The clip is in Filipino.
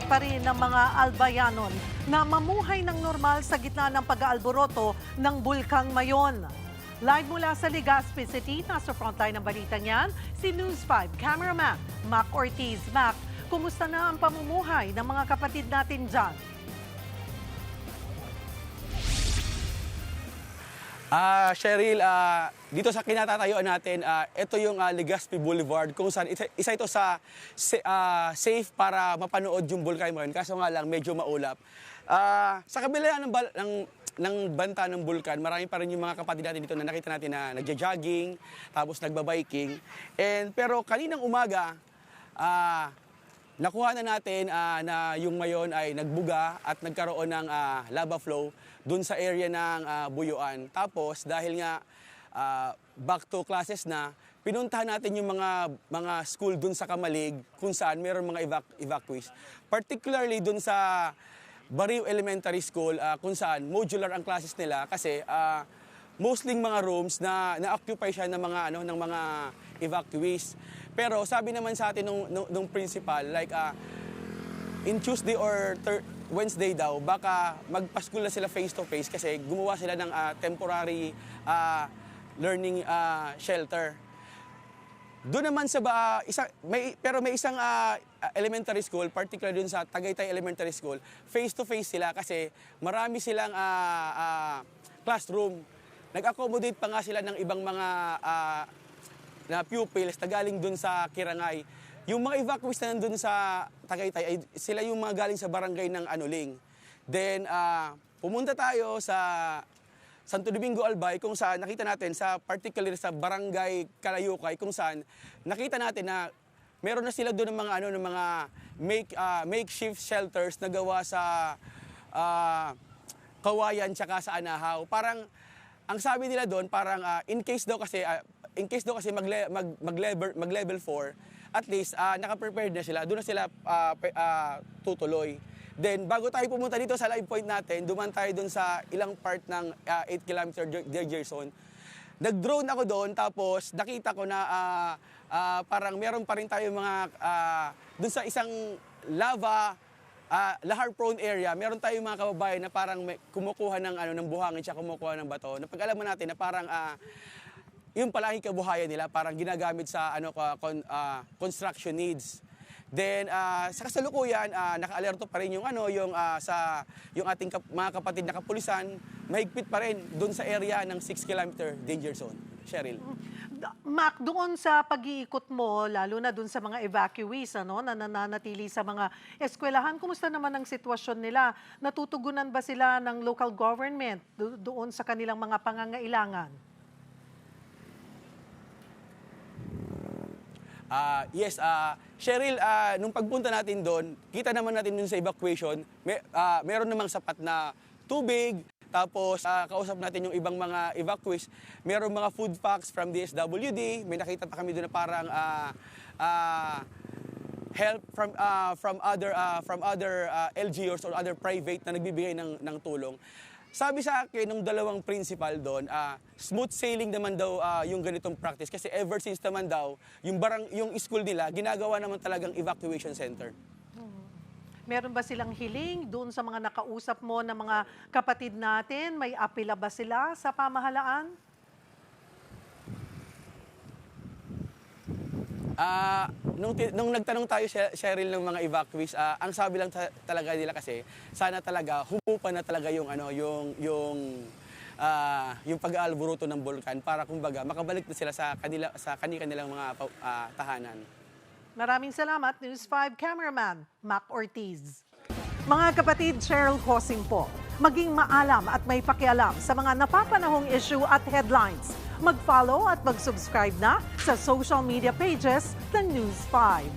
pa rin ng mga albayanon na mamuhay ng normal sa gitna ng pag-aalboroto ng Bulkang Mayon. Live mula sa Legazpi City, nasa frontline ng balitang yan, si News 5 cameraman Mac Ortiz. Mac, kumusta na ang pamumuhay ng mga kapatid natin dyan? Cheryl, dito sa kinatatayuan natin, ito yung Legazpi Boulevard kung saan isa ito sa safe para mapanood yung Bulkang Mayon. Kaso nga lang, medyo maulap. Sa kabila ng banta ng bulkan, marami pa rin yung mga kapatid natin dito na nakita natin na nagja-jogging, tapos nagbabiking. Pero kaninang umaga, nakuha na natin na yung Mayon ay nagbuga at nagkaroon ng lava flow dun sa area ng Buyuan. Tapos dahil nga back to classes na, pinuntahan natin yung mga school dun sa Kamalig kung saan meron mga evacuees. Particularly dun sa Bariw Elementary School kung saan modular ang classes nila kasi mostly mga rooms na na-occupy siya ng mga evacuees. Pero sabi naman sa atin nung principal, like in Tuesday or Wednesday daw, baka magpa-school na sila face-to-face kasi gumawa sila ng temporary learning shelter. Doon naman sa pero may isang elementary school, particularly doon sa Tagaytay Elementary School, face-to-face sila kasi marami silang classroom. Nag-accommodate pa nga sila ng ibang mga na pupils na galing doon sa Kirangay. Yung mga evacuees na nandun sa Tagaytay, ay sila yung mga galing sa barangay ng Anuling. Then, pumunta tayo sa Santo Domingo, Albay, kung saan nakita natin, particularly sa barangay Kalayukay, kung saan nakita natin na meron na sila doon ng mga makeshift shelters na gawa sa Kawayan tsaka sa Anahaw. Parang, ang sabi nila doon, parang in case daw kasi mag-level 4, at least naka-prepared na sila, doon na sila tutuloy. Then bago tayo pumunta dito sa live point natin, duman tayo doon sa ilang part ng 8 kilometer danger zone. Nag-drone ako doon, tapos nakita ko na parang meron pa rin tayo mga doon sa isang lahar prone area, meron tayong mga kababayan na parang kumukuha ng buhangin siya, kumukuha ng bato. Napag-alaman natin na parang yung palagi kabuhayan nila parang ginagamit sa construction needs. Then sa kasalukuyan, naka-alerto pa rin yung ating mga kapatid na kapulisan, mahigpit pa rin doon sa area ng 6 kilometer danger zone. Cheryl. Mac, doon sa pag-iikot mo, lalo na doon sa mga evacuees na nananatili sa mga eskwelahan, kumusta naman ang sitwasyon nila? Natutugunan ba sila ng local government doon sa kanilang mga pangangailangan? Yes, Cheryl, nung pagpunta natin doon, kita naman natin dun sa evacuation, meron namang sapat na tubig, tapos kausap natin yung ibang mga evacuees, meron mga food packs from DSWD, may nakita pa kami doon na parang help from other LGUs or other private na nagbibigay ng tulong. Sabi sa akin ng dalawang principal doon, smooth sailing naman daw yung ganitong practice kasi ever since naman daw, yung school nila, ginagawa naman talagang evacuation center. Meron ba silang hiling doon sa mga nakausap mo na mga kapatid natin? May apela ba sila sa pamahalaan? Nung nagtanong tayo, Cheryl, ng mga evacuees, ang sabi lang talaga nila kasi, sana talaga humupa na talaga yung pag-aalburuto ng bulkan para kumbaga makabalik na sila sa kanilang mga tahanan. Maraming salamat, News 5 cameraman Mac Ortiz. Mga kapatid, Cheryl Hosing po. Maging maalam at may pakialam sa mga napapanahong issue at headlines. Mag-follow at mag-subscribe na sa social media pages ng News 5.